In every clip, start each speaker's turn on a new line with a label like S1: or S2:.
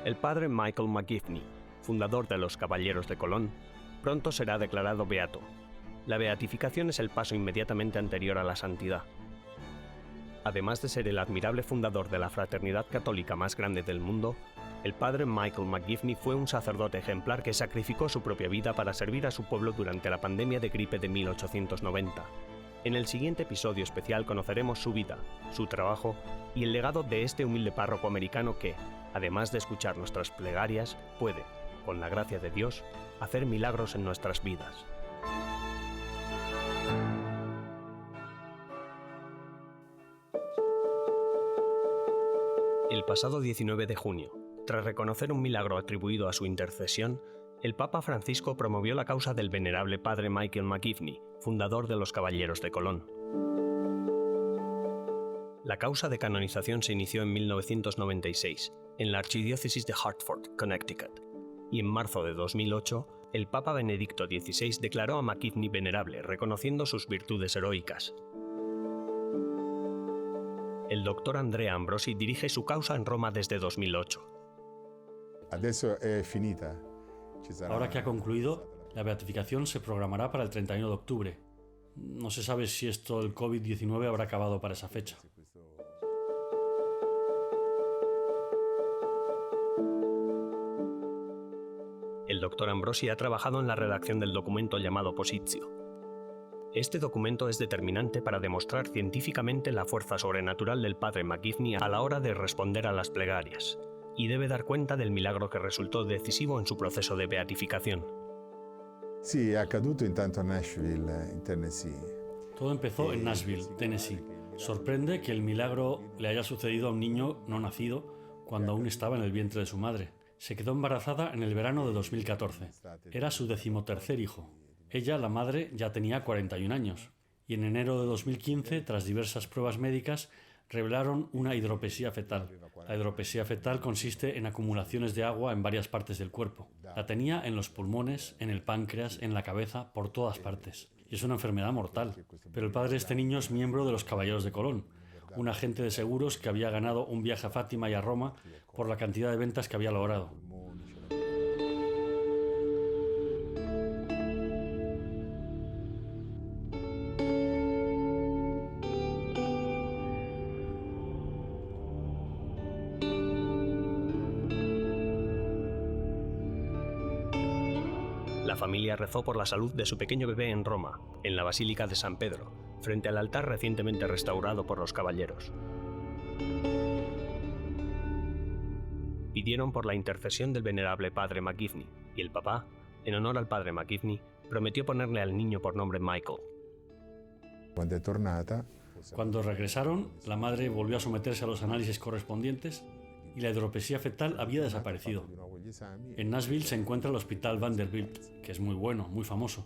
S1: El padre Michael McGivney, fundador de los Caballeros de Colón, pronto será declarado beato. La beatificación es el paso inmediatamente anterior a la santidad. Además de ser el admirable fundador de la fraternidad católica más grande del mundo, el padre Michael McGivney fue un sacerdote ejemplar que sacrificó su propia vida para servir a su pueblo durante la pandemia de gripe de 1890. En el siguiente episodio especial conoceremos su vida, su trabajo y el legado de este humilde párroco americano que, además de escuchar nuestras plegarias, puede, con la gracia de Dios, hacer milagros en nuestras vidas. El pasado 19 de junio, tras reconocer un milagro atribuido a su intercesión, el Papa Francisco promovió la causa del venerable padre Michael McGivney, fundador de los Caballeros de Colón. La causa de canonización se inició en 1996, en la archidiócesis de Hartford, Connecticut, y en marzo de 2008, el Papa Benedicto XVI declaró a McGivney venerable, reconociendo sus virtudes heroicas. El doctor Andrea Ambrosi dirige su causa en Roma desde 2008.
S2: Ahora que ha concluido, la beatificación se programará para el 31 de octubre. No se sabe si esto del COVID-19 habrá acabado para esa fecha.
S1: El doctor Ambrosi ha trabajado en la redacción del documento llamado Positio. Este documento es determinante para demostrar científicamente la fuerza sobrenatural del padre McGivney a la hora de responder a las plegarias, y debe dar cuenta del milagro que resultó decisivo en su proceso de beatificación.
S3: Sí, è accaduto intanto a Nashville, in Tennessee.
S2: Todo empezó en Nashville, Tennessee. Sorprende que el milagro le haya sucedido a un niño no nacido cuando aún estaba en el vientre de su madre. Se quedó embarazada en el verano de 2014. Era su 13º hijo. Ella, la madre, ya tenía 41 años. Y en enero de 2015, tras diversas pruebas médicas, revelaron una hidropesía fetal. La hidropesía fetal consiste en acumulaciones de agua en varias partes del cuerpo. La tenía en los pulmones, en el páncreas, en la cabeza, por todas partes. Y es una enfermedad mortal. Pero el padre de este niño es miembro de los Caballeros de Colón, un agente de seguros que había ganado un viaje a Fátima y a Roma por la cantidad de ventas que había logrado.
S1: La familia rezó por la salud de su pequeño bebé en Roma, en la Basílica de San Pedro, frente al altar recientemente restaurado por los caballeros. Pidieron por la intercesión del venerable padre McGivney, y el papá, en honor al padre McGivney, prometió ponerle al niño por nombre Michael.
S2: Cuando regresaron, la madre volvió a someterse a los análisis correspondientes y la hidropesía fetal había desaparecido. En Nashville se encuentra el Hospital Vanderbilt, que es muy bueno, muy famoso.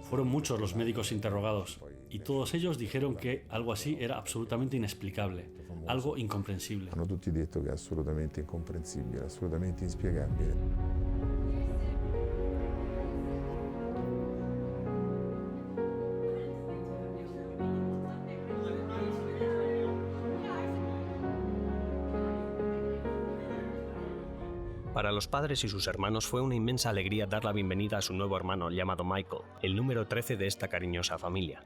S2: Fueron muchos los médicos interrogados y todos ellos dijeron que algo así era absolutamente inexplicable, algo incomprensible.
S3: Hanno tutti detto che è assolutamente incomprensibile, assolutamente inspiegabile.
S1: Para los padres y sus hermanos fue una inmensa alegría dar la bienvenida a su nuevo hermano llamado Michael, el número 13 de esta cariñosa familia.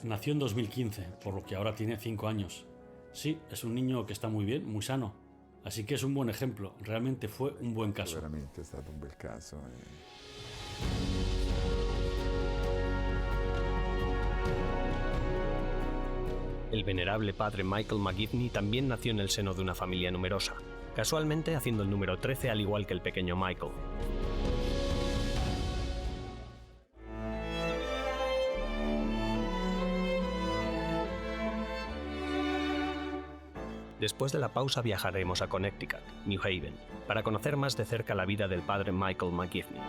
S2: Nació en 2015, por lo que ahora tiene 5 años. Sí, es un niño que está muy bien, muy sano. Así que es un buen ejemplo, realmente fue un buen caso.
S3: Veramente è stato un bel caso.
S1: El venerable padre Michael McGivney también nació en el seno de una familia numerosa, casualmente haciendo el número 13 al igual que el pequeño Michael. Después de la pausa viajaremos a Connecticut, New Haven, para conocer más de cerca la vida del padre Michael McGivney.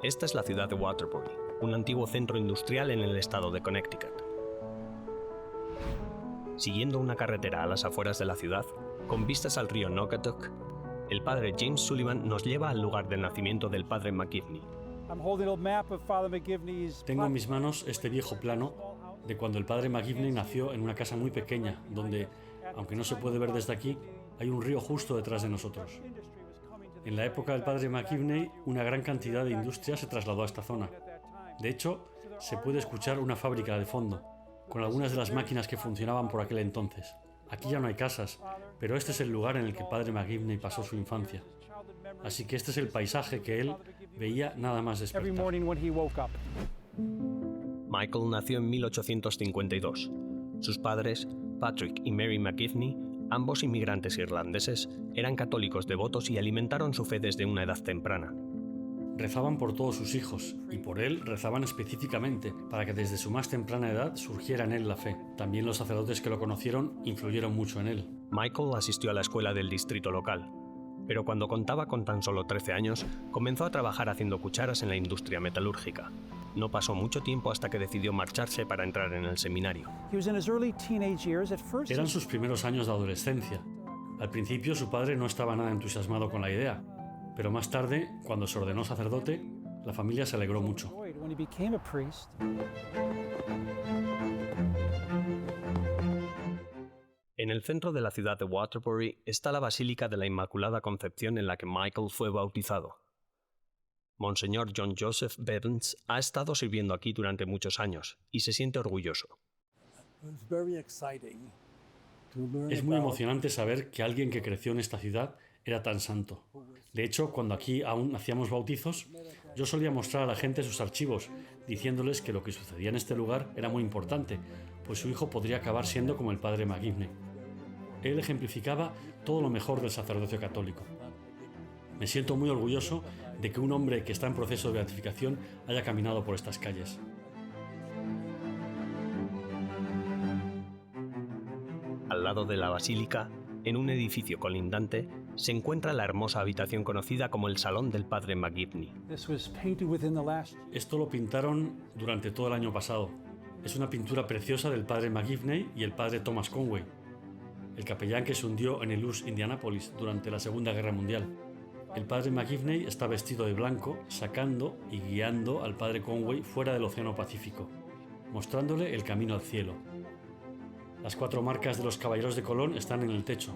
S1: Esta es la ciudad de Waterbury, un antiguo centro industrial en el estado de Connecticut. Siguiendo una carretera a las afueras de la ciudad, con vistas al río Naugatuck, el padre James Sullivan nos lleva al lugar del nacimiento del padre McGivney.
S2: Tengo en mis manos este viejo plano de cuando el padre McGivney nació en una casa muy pequeña, donde, aunque no se puede ver desde aquí, hay un río justo detrás de nosotros. En la época del padre McGivney, una gran cantidad de industria se trasladó a esta zona. De hecho, se puede escuchar una fábrica de fondo, con algunas de las máquinas que funcionaban por aquel entonces. Aquí ya no hay casas, pero este es el lugar en el que el padre McGivney pasó su infancia. Así que este es el paisaje que él veía nada más despertar.
S1: Michael nació en 1852. Sus padres, Patrick y Mary McGivney, ambos inmigrantes irlandeses, eran católicos devotos y alimentaron su fe desde una edad temprana.
S2: Rezaban por todos sus hijos, y por él rezaban específicamente, para que desde su más temprana edad surgiera en él la fe. También los sacerdotes que lo conocieron influyeron mucho en él.
S1: Michael asistió a la escuela del distrito local, pero cuando contaba con tan solo 13 años, comenzó a trabajar haciendo cucharas en la industria metalúrgica. No pasó mucho tiempo hasta que decidió marcharse para entrar en el seminario.
S2: Eran sus primeros años de adolescencia. Al principio su padre no estaba nada entusiasmado con la idea, pero más tarde, cuando se ordenó sacerdote, la familia se alegró mucho.
S1: En el centro de la ciudad de Waterbury está la Basílica de la Inmaculada Concepción en la que Michael fue bautizado. Monseñor John Joseph Bevans ha estado sirviendo aquí durante muchos años y se siente orgulloso.
S2: Es muy emocionante saber que alguien que creció en esta ciudad era tan santo. De hecho, cuando aquí aún hacíamos bautizos, yo solía mostrar a la gente sus archivos, diciéndoles que lo que sucedía en este lugar era muy importante, pues su hijo podría acabar siendo como el padre McGivney. Él ejemplificaba todo lo mejor del sacerdocio católico. Me siento muy orgulloso de que un hombre que está en proceso de beatificación haya caminado por estas calles.
S1: Al lado de la basílica, en un edificio colindante, se encuentra la hermosa habitación conocida como el Salón del Padre McGivney.
S2: Esto lo pintaron durante todo el año pasado. Es una pintura preciosa del padre McGivney y el padre Thomas Conway, el capellán que se hundió en el US Indianapolis durante la Segunda Guerra Mundial. El padre McGivney está vestido de blanco, sacando y guiando al padre Conway fuera del Océano Pacífico, mostrándole el camino al cielo. Las 4 marcas de los caballeros de Colón están en el techo.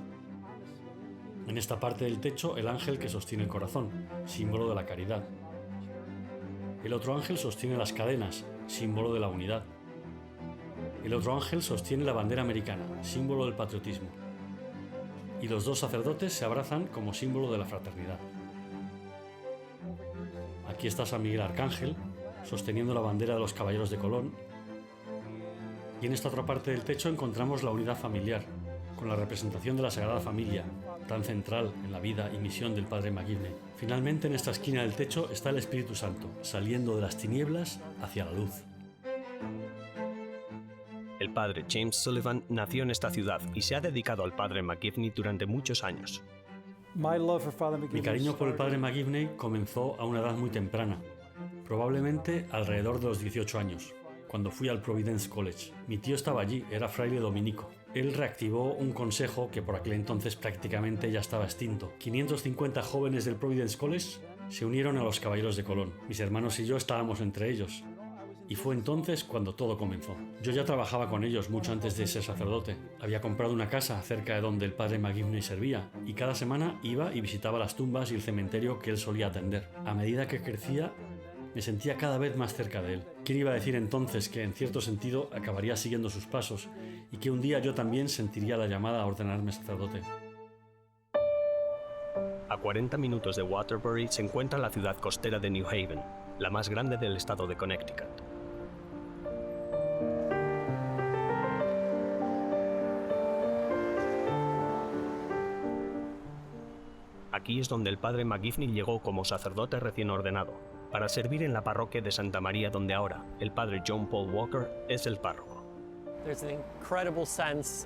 S2: En esta parte del techo, el ángel que sostiene el corazón, símbolo de la caridad. El otro ángel sostiene las cadenas, símbolo de la unidad. El otro ángel sostiene la bandera americana, símbolo del patriotismo. Y los 2 sacerdotes se abrazan como símbolo de la fraternidad. Aquí está San Miguel Arcángel, sosteniendo la bandera de los caballeros de Colón. Y en esta otra parte del techo encontramos la unidad familiar, con la representación de la Sagrada Familia, tan central en la vida y misión del padre McGivney. Finalmente, en esta esquina del techo está el Espíritu Santo, saliendo de las tinieblas hacia la luz.
S1: El padre James Sullivan nació en esta ciudad y se ha dedicado al padre McGivney durante muchos años.
S2: Mi cariño por el padre McGivney comenzó a una edad muy temprana, probablemente alrededor de los 18 años, cuando fui al Providence College. Mi tío estaba allí, era fraile dominico. Él reactivó un consejo que por aquel entonces prácticamente ya estaba extinto. 550 jóvenes del Providence College se unieron a los Caballeros de Colón. Mis hermanos y yo estábamos entre ellos. Y fue entonces cuando todo comenzó. Yo ya trabajaba con ellos mucho antes de ser sacerdote. Había comprado una casa cerca de donde el padre McGivney servía y cada semana iba y visitaba las tumbas y el cementerio que él solía atender. A medida que crecía, me sentía cada vez más cerca de él. ¿Quién iba a decir entonces que, en cierto sentido, acabaría siguiendo sus pasos y que un día yo también sentiría la llamada a ordenarme sacerdote?
S1: A 40 minutos de Waterbury se encuentra la ciudad costera de New Haven, la más grande del estado de Connecticut. Aquí es donde el padre McGivney llegó como sacerdote recién ordenado, para servir en la parroquia de Santa María, donde ahora el padre John Paul Walker es el párroco.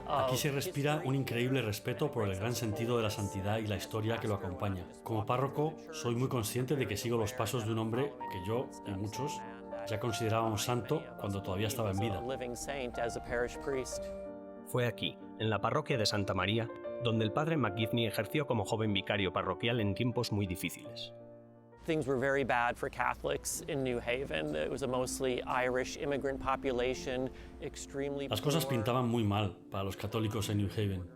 S2: Aquí se respira un increíble respeto por el gran sentido de la santidad y la historia que lo acompaña. Como párroco, soy muy consciente de que sigo los pasos de un hombre que yo, y muchos, ya considerábamos santo cuando todavía estaba en vida.
S1: Fue aquí, en la parroquia de Santa María, donde el padre McGivney ejerció como joven vicario parroquial en tiempos muy difíciles.
S4: Things were very bad for Catholics in New Haven. It was a mostly Irish immigrant population, extremely
S2: Las cosas
S4: poor.
S2: pintaban muy mal para los católicos en New Haven.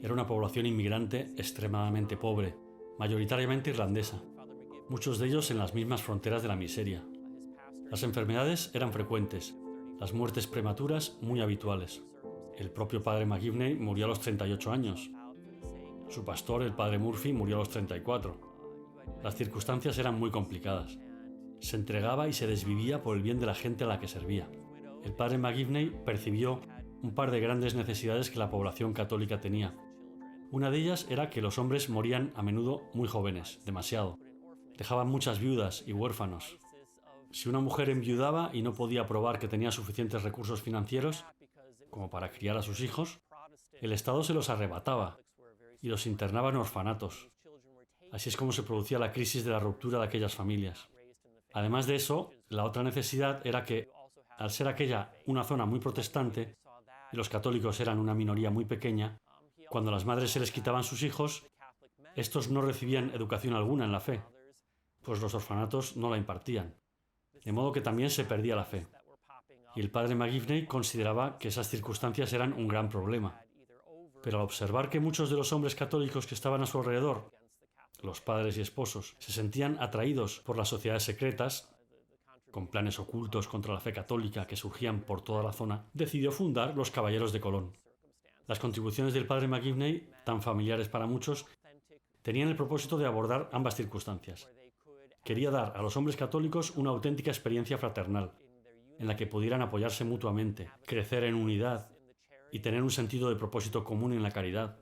S2: Era una población inmigrante extremadamente pobre, mayoritariamente irlandesa, muchos de ellos en las mismas fronteras de la miseria. Las enfermedades eran frecuentes, las muertes prematuras muy habituales. El propio padre McGivney murió a los 38 años. Su pastor, el padre Murphy, murió a los 34. Las circunstancias eran muy complicadas. Se entregaba y se desvivía por el bien de la gente a la que servía. El padre McGivney percibió un par de grandes necesidades que la población católica tenía. Una de ellas era que los hombres morían a menudo muy jóvenes, demasiado. Dejaban muchas viudas y huérfanos. Si una mujer enviudaba y no podía probar que tenía suficientes recursos financieros como para criar a sus hijos, el Estado se los arrebataba y los internaba en orfanatos. Así es como se producía la crisis de la ruptura de aquellas familias. Además de eso, la otra necesidad era que, al ser aquella una zona muy protestante, y los católicos eran una minoría muy pequeña, cuando las madres se les quitaban sus hijos, estos no recibían educación alguna en la fe, pues los orfanatos no la impartían. De modo que también se perdía la fe. Y el padre McGivney consideraba que esas circunstancias eran un gran problema. Pero al observar que muchos de los hombres católicos que estaban a su alrededor, los padres y esposos, se sentían atraídos por las sociedades secretas, con planes ocultos contra la fe católica que surgían por toda la zona, decidió fundar los Caballeros de Colón. Las contribuciones del padre McGivney, tan familiares para muchos, tenían el propósito de abordar ambas circunstancias. Quería dar a los hombres católicos una auténtica experiencia fraternal, en la que pudieran apoyarse mutuamente, crecer en unidad y tener un sentido de propósito común en la caridad.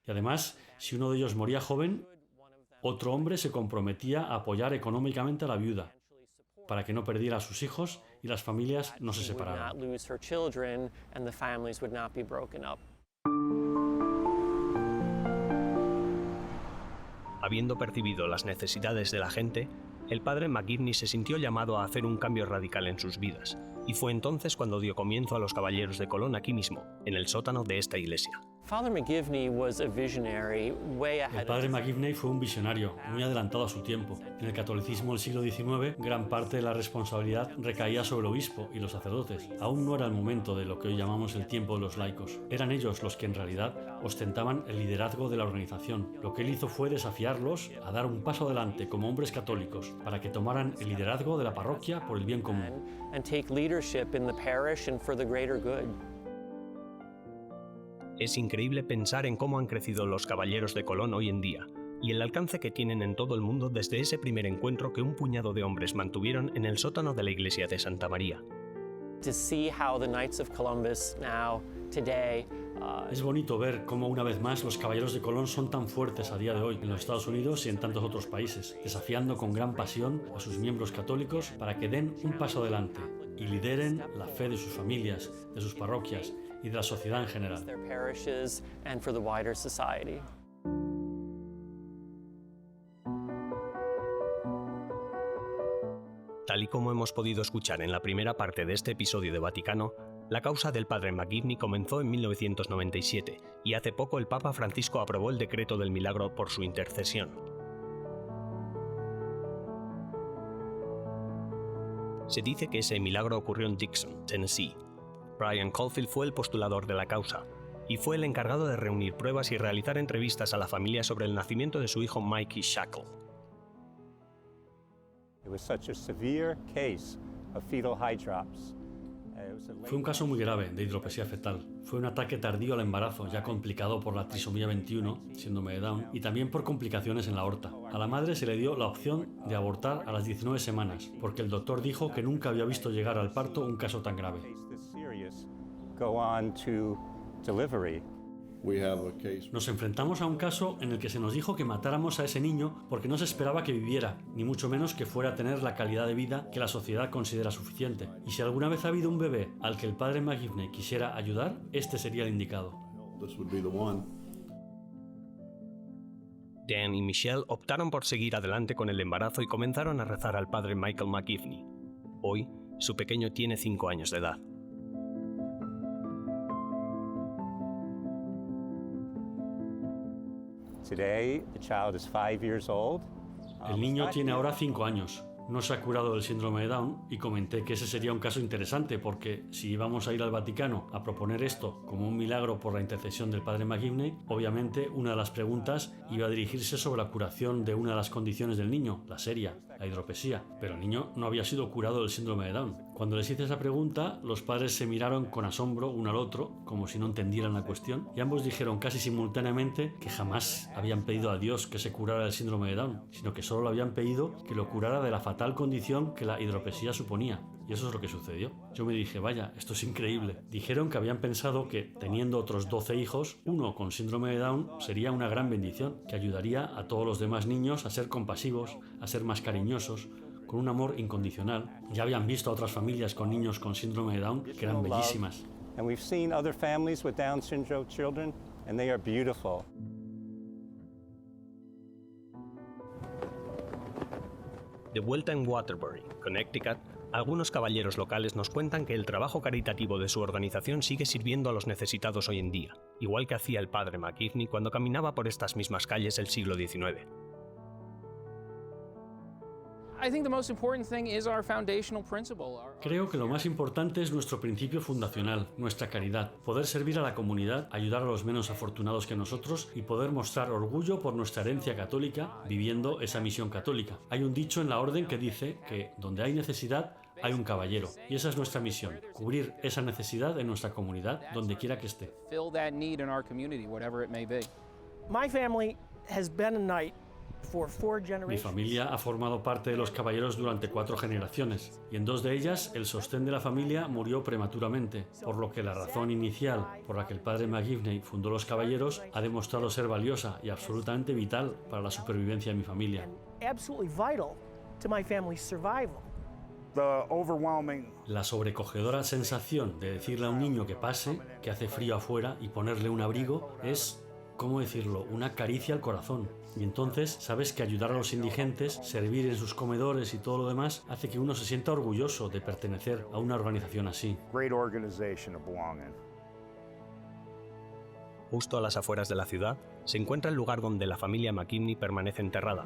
S2: Y además, si uno de ellos moría joven, otro hombre se comprometía a apoyar económicamente a la viuda, para que no perdiera a sus hijos y las familias no se separaran.
S1: Habiendo percibido las necesidades de la gente, el padre McGivney se sintió llamado a hacer un cambio radical en sus vidas, y fue entonces cuando dio comienzo a los Caballeros de Colón aquí mismo, en el sótano de esta iglesia.
S2: El padre McGivney fue un visionario, muy adelantado a su tiempo. En el catolicismo del siglo XIX, gran parte de la responsabilidad recaía sobre el obispo y los sacerdotes. Aún no era el momento de lo que hoy llamamos el tiempo de los laicos. Eran ellos los que en realidad ostentaban el liderazgo de la organización. Lo que él hizo fue desafiarlos a dar un paso adelante como hombres católicos, para que tomaran el liderazgo de la parroquia por el bien común.
S1: Es increíble pensar en cómo han crecido los Caballeros de Colón hoy en día, y el alcance que tienen en todo el mundo desde ese primer encuentro que un puñado de hombres mantuvieron en el sótano de la iglesia de Santa María.
S2: Es bonito ver cómo una vez más los Caballeros de Colón son tan fuertes a día de hoy en los Estados Unidos y en tantos otros países, desafiando con gran pasión a sus miembros católicos para que den un paso adelante y lideren la fe de sus familias, de sus parroquias y de la sociedad en general.
S1: Tal y como hemos podido escuchar en la primera parte de este episodio de Vaticano, la causa del padre McGivney comenzó en 1997 y hace poco el Papa Francisco aprobó el decreto del milagro por su intercesión. Se dice que ese milagro ocurrió en Dixon, Tennessee. Brian Caulfield fue el postulador de la causa y fue el encargado de reunir pruebas y realizar entrevistas a la familia sobre el nacimiento de su hijo Mikey Shackle.
S2: Fue un caso muy grave de hidropesía fetal. Fue un ataque tardío al embarazo, ya complicado por la trisomía 21, síndrome de Down, y también por complicaciones en la aorta. A la madre se le dio la opción de abortar a las 19 semanas, porque el doctor dijo que nunca había visto llegar al parto un caso tan grave. Nos enfrentamos a un caso en el que se nos dijo que matáramos a ese niño porque no se esperaba que viviera, ni mucho menos que fuera a tener la calidad de vida que la sociedad considera suficiente. Y si alguna vez ha habido un bebé al que el padre McGivney quisiera ayudar, este sería el indicado.
S1: Dan y Michelle optaron por seguir adelante con el embarazo y comenzaron a rezar al padre Michael McGivney. Hoy, su pequeño tiene 5 años de edad.
S2: El niño tiene ahora 5 años. No se ha curado del síndrome de Down y comenté que ese sería un caso interesante porque si íbamos a ir al Vaticano a proponer esto como un milagro por la intercesión del padre McGivney, obviamente una de las preguntas iba a dirigirse sobre la curación de una de las condiciones del niño, la seria, la hidropesía, pero el niño no había sido curado del síndrome de Down. Cuando les hice esa pregunta, los padres se miraron con asombro uno al otro, como si no entendieran la cuestión, y ambos dijeron casi simultáneamente que jamás habían pedido a Dios que se curara el síndrome de Down, sino que solo le habían pedido que lo curara de la fatal condición que la hidropesía suponía. Y eso es lo que sucedió. Yo me dije, vaya, esto es increíble. Dijeron que habían pensado que, teniendo otros 12 hijos, uno con síndrome de Down sería una gran bendición, que ayudaría a todos los demás niños a ser compasivos, a ser más cariñosos, con un amor incondicional. Ya habían visto a otras familias con niños con síndrome de Down que eran bellísimas.
S1: De vuelta en Waterbury, Connecticut, algunos caballeros locales nos cuentan que el trabajo caritativo de su organización sigue sirviendo a los necesitados hoy en día, igual que hacía el padre McGivney cuando caminaba por estas mismas calles el siglo XIX.
S2: Creo que lo más importante es nuestro principio fundacional, nuestra caridad, poder servir a la comunidad, ayudar a los menos afortunados que nosotros y poder mostrar orgullo por nuestra herencia católica viviendo esa misión católica. Hay un dicho en la orden que dice que donde hay necesidad hay un caballero, y esa es nuestra misión, cubrir esa necesidad en nuestra comunidad donde quiera que esté. Mi familia ha formado parte de los caballeros durante 4 generaciones, y en 2 de ellas el sostén de la familia murió prematuramente, por lo que la razón inicial por la que el padre McGivney fundó los caballeros ha demostrado ser valiosa y absolutamente vital para la supervivencia de mi familia. La sobrecogedora sensación de decirle a un niño que pase, que hace frío afuera, y ponerle un abrigo es, ¿cómo decirlo?, una caricia al corazón. Y entonces sabes que ayudar a los indigentes, servir en sus comedores y todo lo demás hace que uno se sienta orgulloso de pertenecer a una organización así.
S1: Justo a las afueras de la ciudad se encuentra el lugar donde la familia McGivney permanece enterrada.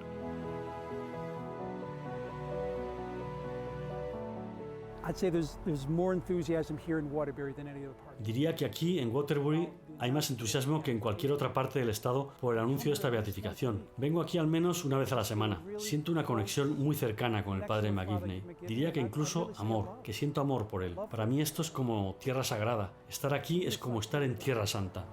S2: Diría que aquí, en Waterbury, hay más entusiasmo que en cualquier otra parte del estado por el anuncio de esta beatificación. Vengo aquí al menos una vez a la semana. Siento una conexión muy cercana con el padre McGivney. Diría que incluso amor, que siento amor por él. Para mí esto es como tierra sagrada. Estar aquí es como estar en tierra santa.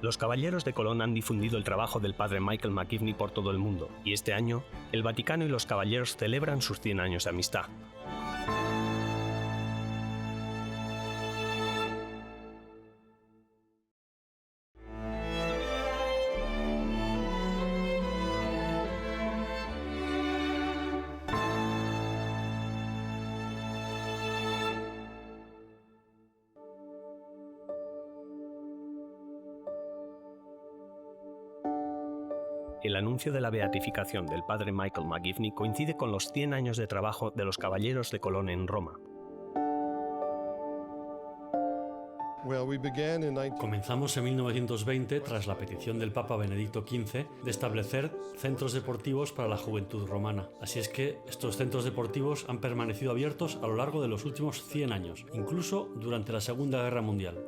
S1: Los Caballeros de Colón han difundido el trabajo del padre Michael McGivney por todo el mundo, y este año, el Vaticano y los Caballeros celebran sus 100 años de amistad. El anuncio de la beatificación del padre Michael McGivney coincide con los 100 años de trabajo de los Caballeros de Colón en Roma.
S2: Comenzamos en 1920 tras la petición del Papa Benedicto XV de establecer centros deportivos para la juventud romana. Así es que estos centros deportivos han permanecido abiertos a lo largo de los últimos 100 años, incluso durante la Segunda Guerra Mundial.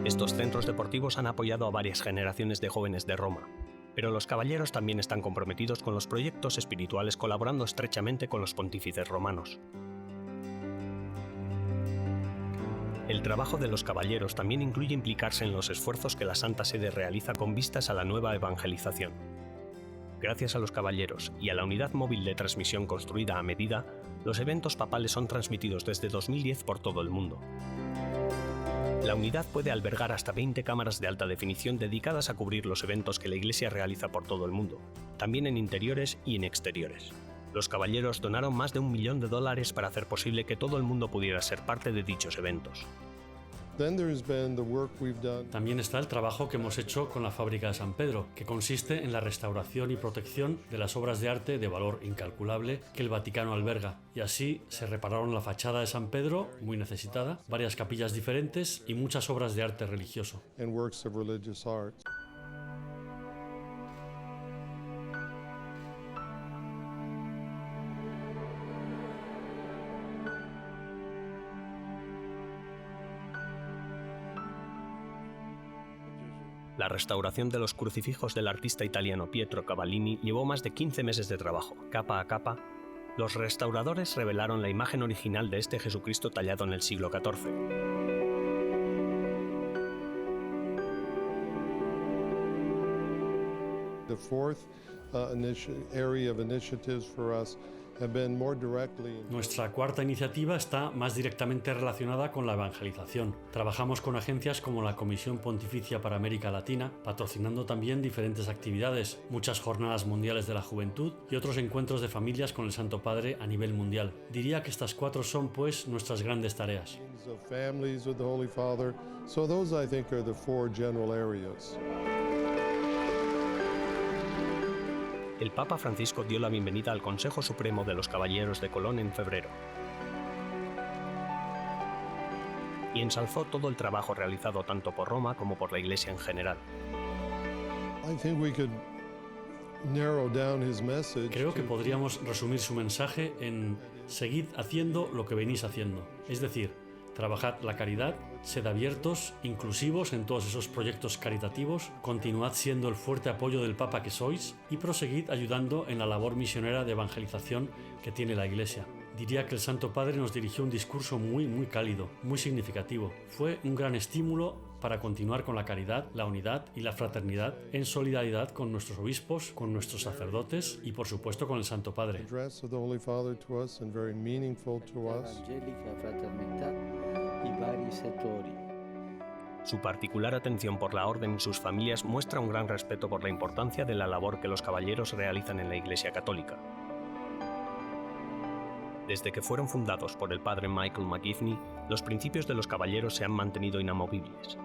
S1: Estos centros deportivos han apoyado a varias generaciones de jóvenes de Roma, pero los caballeros también están comprometidos con los proyectos espirituales, colaborando estrechamente con los pontífices romanos. El trabajo de los caballeros también incluye implicarse en los esfuerzos que la Santa Sede realiza con vistas a la nueva evangelización. Gracias a los caballeros y a la unidad móvil de transmisión construida a medida, los eventos papales son transmitidos desde 2010 por todo el mundo. La unidad puede albergar hasta 20 cámaras de alta definición dedicadas a cubrir los eventos que la Iglesia realiza por todo el mundo, también en interiores y en exteriores. Los caballeros donaron más de $1 millón para hacer posible que todo el mundo pudiera ser parte de dichos eventos.
S2: También está el trabajo que hemos hecho con la Fábrica de San Pedro, que consiste en la restauración y protección de las obras de arte de valor incalculable que el Vaticano alberga. Y así se repararon la fachada de San Pedro, muy necesitada, varias capillas diferentes y muchas obras de arte religioso.
S1: La restauración de los crucifijos del artista italiano Pietro Cavallini llevó más de 15 meses de trabajo. Capa a capa, los restauradores revelaron la imagen original de este Jesucristo tallado en el siglo XIV.
S5: The fourth area of initiatives for us have been more directly.
S2: Nuestra cuarta iniciativa está más directamente relacionada con la evangelización. Trabajamos con agencias como la Comisión Pontificia para América Latina, patrocinando también diferentes actividades, muchas jornadas mundiales de la juventud y otros encuentros de familias con el Santo Padre a nivel mundial. Diría que estas cuatro son, pues, nuestras grandes tareas.
S5: Of families with the Holy Father. So those, I think, are the four general areas.
S1: El Papa Francisco dio la bienvenida al Consejo Supremo de los Caballeros de Colón en febrero y ensalzó todo el trabajo realizado tanto por Roma como por la Iglesia en general.
S2: Creo que podríamos resumir su mensaje en: seguid haciendo lo que venís haciendo. Es decir, trabajad la caridad, sed abiertos, inclusivos en todos esos proyectos caritativos, continuad siendo el fuerte apoyo del Papa que sois y proseguid ayudando en la labor misionera de evangelización que tiene la Iglesia. Diría que el Santo Padre nos dirigió un discurso muy cálido, muy significativo. Fue un gran estímulo para continuar con la caridad, la unidad y la fraternidad en solidaridad con nuestros obispos, con nuestros sacerdotes y por supuesto con el Santo Padre.
S1: Su particular atención por la orden y sus familias muestra un gran respeto por la importancia de la labor que los caballeros realizan en la Iglesia Católica. Desde que fueron fundados por el padre Michael McGivney, los principios de los caballeros se han mantenido inamovibles.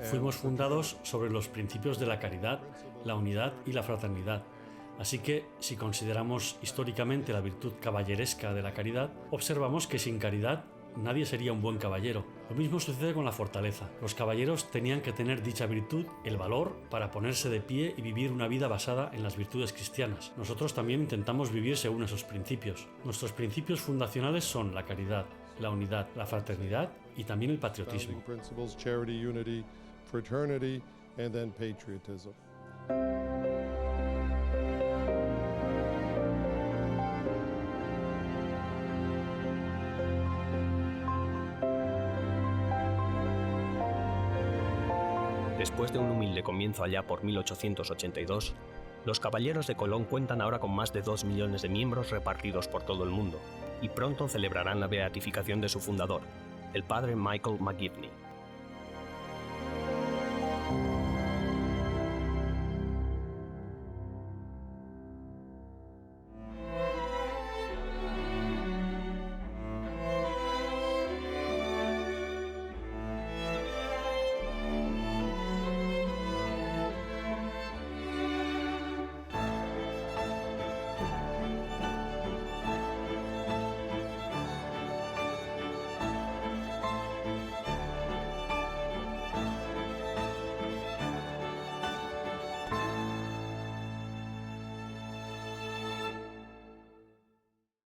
S2: Fuimos fundados sobre los principios de la caridad, la unidad y la fraternidad. Así que, si consideramos históricamente la virtud caballeresca de la caridad, observamos que sin caridad nadie sería un buen caballero. Lo mismo sucede con la fortaleza. Los caballeros tenían que tener dicha virtud, el valor, para ponerse de pie y vivir una vida basada en las virtudes cristianas. Nosotros también intentamos vivir según esos principios. Nuestros principios fundacionales son la caridad, la unidad, la fraternidad y también el patriotismo.
S1: Después de un humilde comienzo allá por 1882, los Caballeros de Colón cuentan ahora con más de 2 millones de miembros repartidos por todo el mundo, y pronto celebrarán la beatificación de su fundador, el padre Michael McGivney.